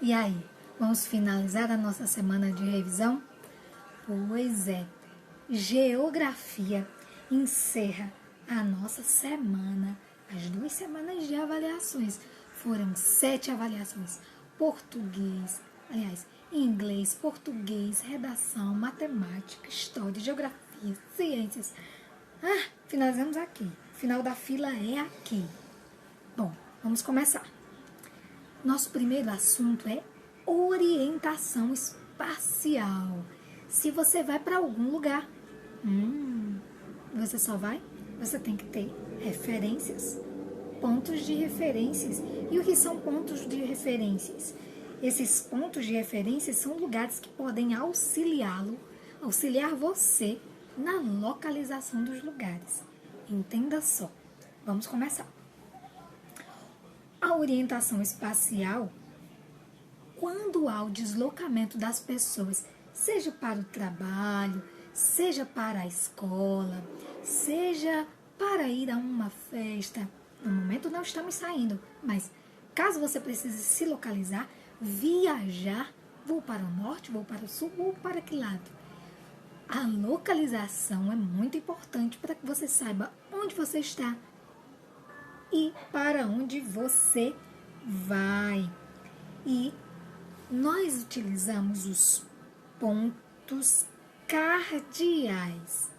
E aí, vamos finalizar a nossa semana de revisão? Pois é, Geografia encerra a nossa semana, as 2 semanas de avaliações. Foram 7 avaliações, português, inglês, português, redação, matemática, história, geografia, ciências. Finalizamos aqui, o final da fila é aqui. Bom, vamos começar. Nosso primeiro assunto é orientação espacial. Se você vai para algum lugar, você tem que ter referências, pontos de referências. E o que são pontos de referências? Esses pontos de referência são lugares que podem auxiliar você na localização dos lugares. Entenda só. Vamos começar. A orientação espacial, quando há o deslocamento das pessoas, seja para o trabalho, seja para a escola, seja para ir a uma festa. No momento não estamos saindo, mas caso você precise se localizar, viajar, vou para o norte, vou para o sul, vou para que lado? A localização é muito importante para que você saiba onde você está e para onde você vai. E nós utilizamos os pontos cardeais.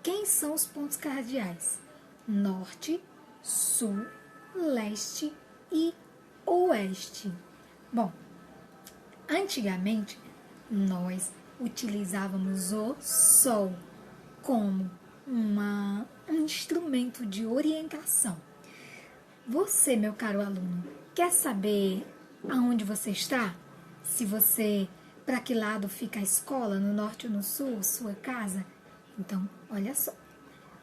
Quem são os pontos cardeais? Norte, sul, leste e oeste. Bom, antigamente nós utilizávamos o Sol como um instrumento de orientação. Você, meu caro aluno, quer saber aonde você está? Para que lado fica a escola, no norte ou no sul, sua casa? Então, olha só,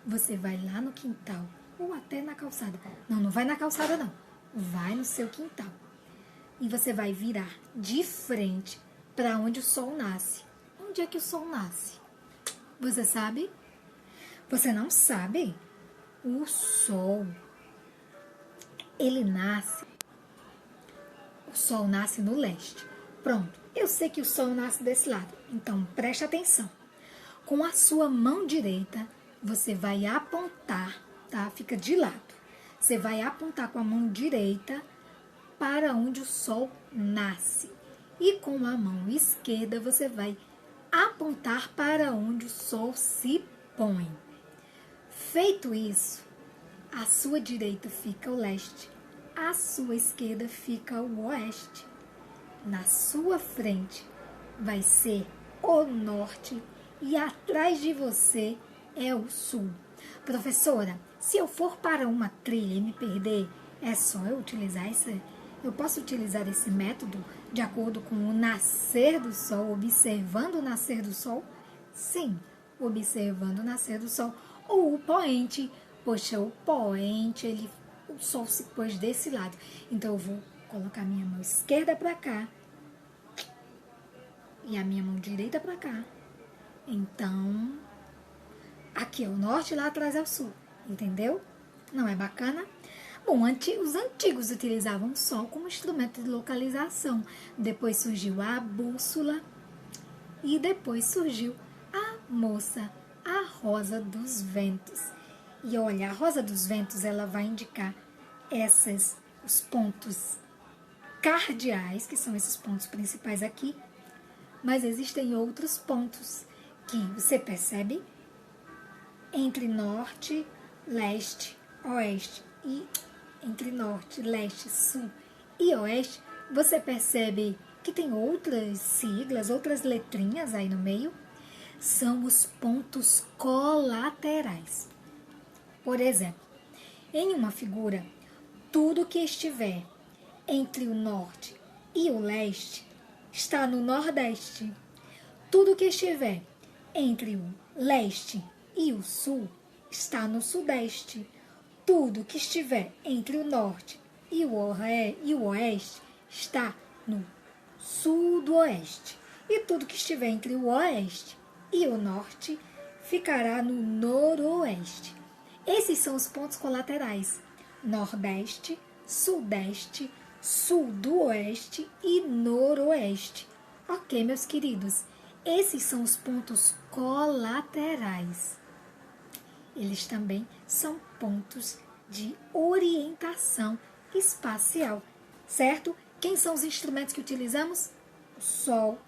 você vai lá no quintal ou até na calçada. Não vai na calçada não, vai no seu quintal. E você vai virar de frente para onde o sol nasce. Onde é que o sol nasce? Você sabe? Você não sabe? O sol, o sol nasce no leste. Pronto, eu sei que o sol nasce desse lado, então preste atenção. Com a sua mão direita, você vai apontar, tá? Fica de lado. Você vai apontar com a mão direita para onde o sol nasce. E com a mão esquerda, você vai apontar para onde o sol se põe. Feito isso, à sua direita fica o leste, à sua esquerda fica o oeste. Na sua frente vai ser o norte e atrás de você é o sul. Professora, se eu for para uma trilha e me perder, é só eu posso utilizar esse método de acordo com o nascer do sol, observando o nascer do sol? Sim, observando o nascer do sol. Ou o poente, poxa, o sol se pôs desse lado. Então eu vou colocar minha mão esquerda para cá e a minha mão direita para cá. Então, aqui é o norte e lá atrás é o sul. Entendeu? Não é bacana? Bom, os antigos utilizavam o sol como instrumento de localização. Depois surgiu a bússola e depois surgiu a moça, a rosa dos ventos. E olha, a rosa dos ventos, ela vai indicar os pontos cardeais, que são esses pontos principais aqui, mas existem outros pontos que você percebe entre norte, leste, oeste e entre norte, leste, sul e oeste, você percebe que tem outras siglas, outras letrinhas aí no meio. São os pontos colaterais. Por exemplo, em uma figura, tudo que estiver entre o norte e o leste está no nordeste. Tudo que estiver entre o leste e o sul está no sudeste. Tudo que estiver entre o norte e o oeste está no sudoeste. E tudo que estiver entre o oeste e o norte ficará no noroeste. Esses são os pontos colaterais: nordeste, sudeste, sul do oeste e noroeste. Ok, meus queridos, esses são os pontos colaterais. Eles também são pontos de orientação espacial, certo? Quem são os instrumentos que utilizamos? O Sol.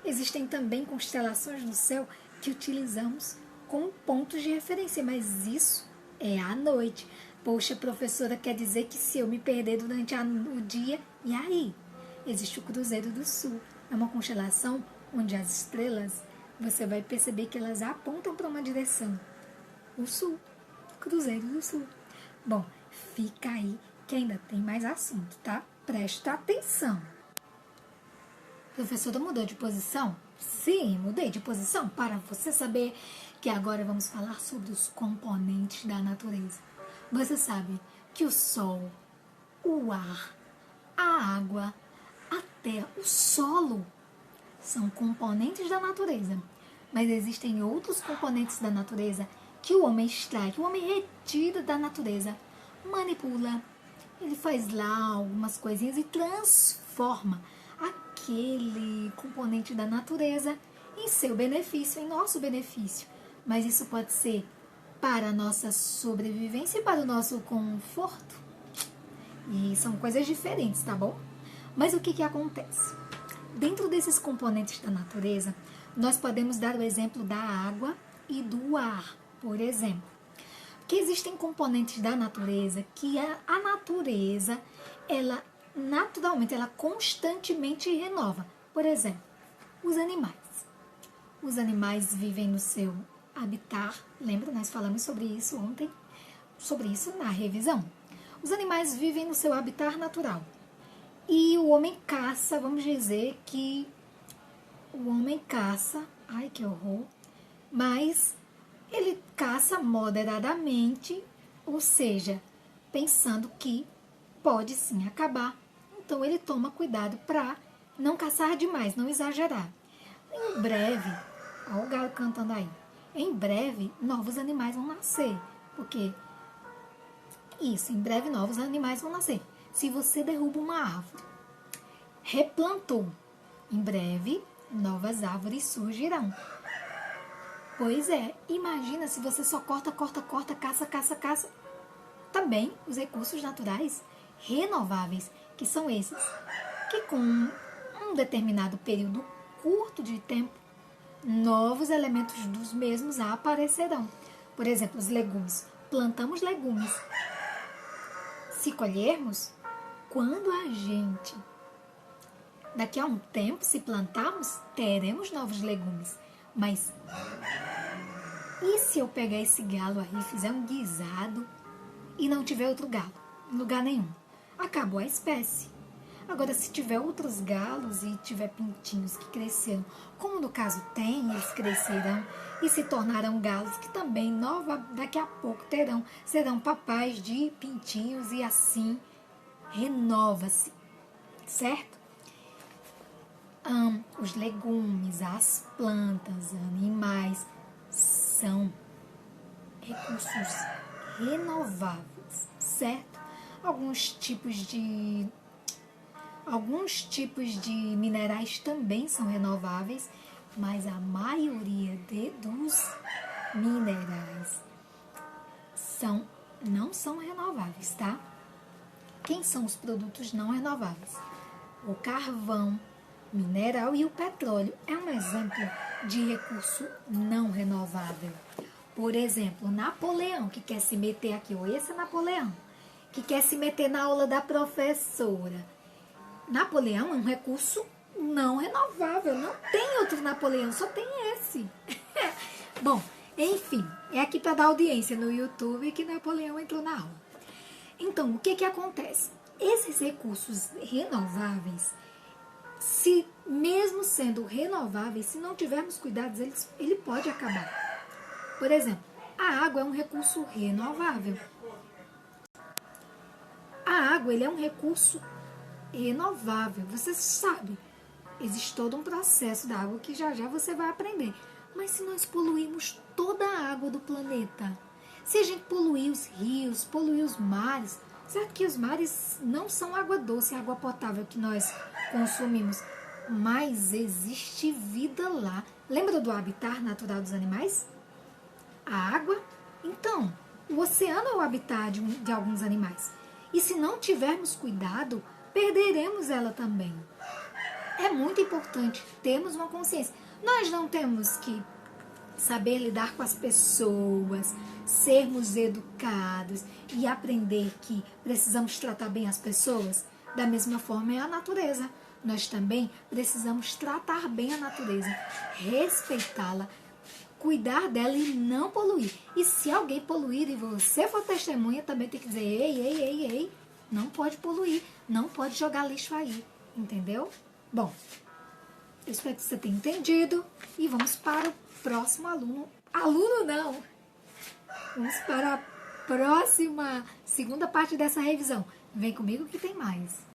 Existem também constelações no céu que utilizamos como pontos de referência, mas isso é à noite. Poxa, professora, quer dizer que se eu me perder durante o dia, e aí? Existe o Cruzeiro do Sul. É uma constelação onde as estrelas, você vai perceber que elas apontam para uma direção. O Sul. Cruzeiro do Sul. Bom, fica aí que ainda tem mais assunto, tá? Presta atenção. Professora, mudou de posição? Sim, mudei de posição para você saber que agora vamos falar sobre os componentes da natureza. Você sabe que o sol, o ar, a água, a terra, o solo são componentes da natureza. Mas existem outros componentes da natureza que o homem extrai, que o homem retira da natureza, manipula. Ele faz lá algumas coisinhas e transforma aquele componente da natureza em seu benefício, em nosso benefício. Mas isso pode ser para a nossa sobrevivência e para o nosso conforto. E são coisas diferentes, tá bom? Mas o que acontece? Dentro desses componentes da natureza, nós podemos dar o exemplo da água e do ar, por exemplo. Que existem componentes da natureza que a natureza, ela naturalmente, ela constantemente renova. Por exemplo, os animais. Os animais vivem no seu habitat. Lembra? Nós falamos sobre isso ontem, sobre isso na revisão. Os animais vivem no seu habitat natural. E o homem caça, vamos dizer que o homem caça, ai que horror, mas ele caça moderadamente, ou seja, pensando que pode sim acabar. Então ele toma cuidado para não caçar demais, não exagerar. Em breve, olha o galo cantando aí, em breve novos animais vão nascer, porque isso, em breve novos animais vão nascer. Se você derruba uma árvore, replantou, em breve novas árvores surgirão. Pois é, imagina se você só corta, caça. Também os recursos naturais renováveis, que são esses, que com um determinado período curto de tempo, novos elementos dos mesmos aparecerão. Por exemplo, os legumes. Plantamos legumes. Se colhermos, quando a gente, daqui a um tempo, se plantarmos, teremos novos legumes. Mas, e se eu pegar esse galo aí e fizer um guisado e não tiver outro galo em lugar nenhum? Acabou a espécie. Agora, se tiver outros galos e tiver pintinhos que cresceram, como no caso tem, eles crescerão e se tornarão galos que também daqui a pouco serão papais de pintinhos e assim renova-se, certo? Os legumes, as plantas, animais são recursos renováveis, certo? Alguns tipos de minerais também são renováveis, mas a maioria dos minerais não são renováveis, tá? Quem são os produtos não renováveis? O carvão mineral e o petróleo é um exemplo de recurso não renovável. Por exemplo, Napoleão, que quer se meter aqui, ou esse é Napoleão, que quer se meter na aula da professora. Napoleão é um recurso não renovável, não tem outro Napoleão, só tem esse. Bom, enfim, é aqui para dar audiência no YouTube que Napoleão entrou na aula. Então, o que acontece? Esses recursos renováveis, se mesmo sendo renováveis, se não tivermos cuidados, ele pode acabar. Por exemplo, a água é um recurso renovável. A água ele é um recurso renovável. Você sabe, existe todo um processo da água que já você vai aprender. Mas se nós poluirmos toda a água do planeta, se a gente poluir os rios, poluir os mares, Certo que os mares não são água doce, água potável que nós consumimos, mas existe vida lá. Lembra do habitat natural dos animais? A água? Então, o oceano é o habitat de alguns animais. E se não tivermos cuidado, perderemos ela também. É muito importante termos uma consciência. Nós não temos que saber lidar com as pessoas, sermos educados e aprender que precisamos tratar bem as pessoas. Da mesma forma é a natureza. Nós também precisamos tratar bem a natureza, respeitá-la, cuidar dela e não poluir. E se alguém poluir e você for testemunha, também tem que dizer, ei, não pode poluir, não pode jogar lixo aí, entendeu? Bom, eu espero que você tenha entendido e vamos para o próximo aluno. Aluno não! Vamos para a próxima, segunda parte dessa revisão. Vem comigo que tem mais.